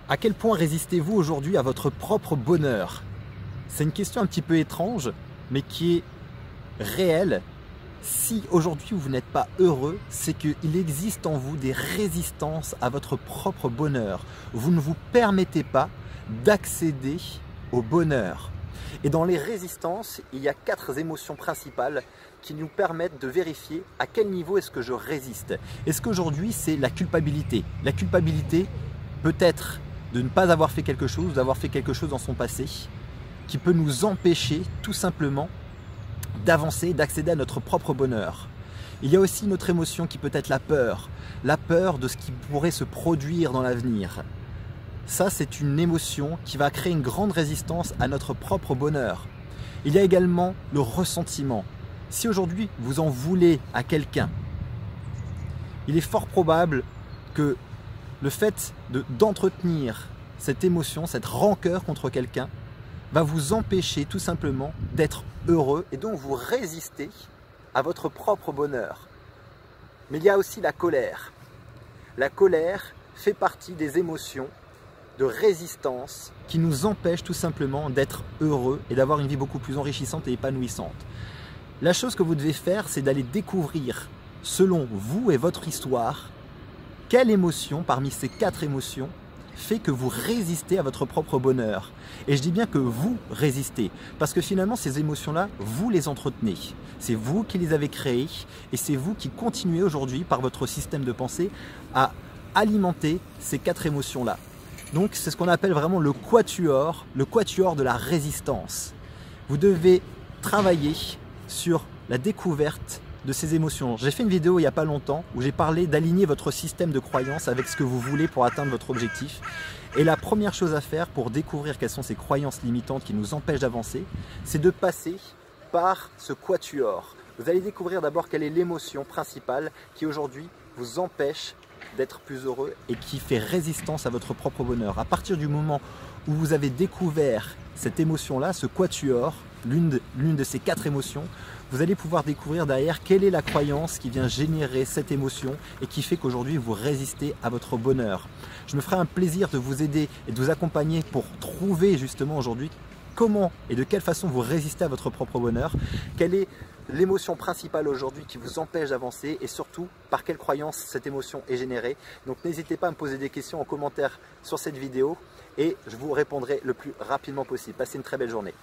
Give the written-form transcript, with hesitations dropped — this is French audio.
À quel point résistez-vous aujourd'hui à votre propre bonheur? C'est une question un petit peu étrange, mais qui est réelle. Si aujourd'hui vous n'êtes pas heureux, c'est qu'il existe en vous des résistances à votre propre bonheur. Vous ne vous permettez pas d'accéder au bonheur. Et dans les résistances, il y a 4 émotions principales qui nous permettent de vérifier à quel niveau est-ce que je résiste. Est-ce qu'aujourd'hui c'est la culpabilité? La culpabilité peut être de ne pas avoir fait quelque chose, d'avoir fait quelque chose dans son passé, qui peut nous empêcher tout simplement d'avancer, d'accéder à notre propre bonheur. Il y a aussi une autre émotion qui peut être la peur de ce qui pourrait se produire dans l'avenir. Ça, c'est une émotion qui va créer une grande résistance à notre propre bonheur. Il y a également le ressentiment. Si aujourd'hui vous en voulez à quelqu'un, il est fort probable que le fait d'entretenir cette émotion, cette rancœur contre quelqu'un, va vous empêcher tout simplement d'être heureux et donc vous résister à votre propre bonheur. Mais il y a aussi la colère. La colère fait partie des émotions de résistance qui nous empêchent tout simplement d'être heureux et d'avoir une vie beaucoup plus enrichissante et épanouissante. La chose que vous devez faire, c'est d'aller découvrir, selon vous et votre histoire, quelle émotion parmi ces 4 émotions fait que vous résistez à votre propre bonheur. Et je dis bien que vous résistez, parce que finalement ces émotions-là, vous les entretenez. C'est vous qui les avez créées et c'est vous qui continuez aujourd'hui par votre système de pensée à alimenter ces 4 émotions-là. Donc c'est ce qu'on appelle vraiment le quatuor de la résistance. Vous devez travailler sur la découverte de ces émotions. J'ai fait une vidéo il n'y a pas longtemps où j'ai parlé d'aligner votre système de croyance avec ce que vous voulez pour atteindre votre objectif. Et la première chose à faire pour découvrir quelles sont ces croyances limitantes qui nous empêchent d'avancer, c'est de passer par ce quatuor. Vous allez découvrir d'abord quelle est l'émotion principale qui aujourd'hui vous empêche d'être plus heureux et qui fait résistance à votre propre bonheur. À partir du moment où vous avez découvert cette émotion-là, ce quatuor, l'une de ces 4 émotions, vous allez pouvoir découvrir derrière quelle est la croyance qui vient générer cette émotion et qui fait qu'aujourd'hui vous résistez à votre bonheur. Je me ferai un plaisir de vous aider et de vous accompagner pour trouver justement aujourd'hui comment et de quelle façon vous résistez à votre propre bonheur, quelle est l'émotion principale aujourd'hui qui vous empêche d'avancer et surtout par quelle croyance cette émotion est générée. Donc n'hésitez pas à me poser des questions en commentaire sur cette vidéo et je vous répondrai le plus rapidement possible. Passez une très belle journée.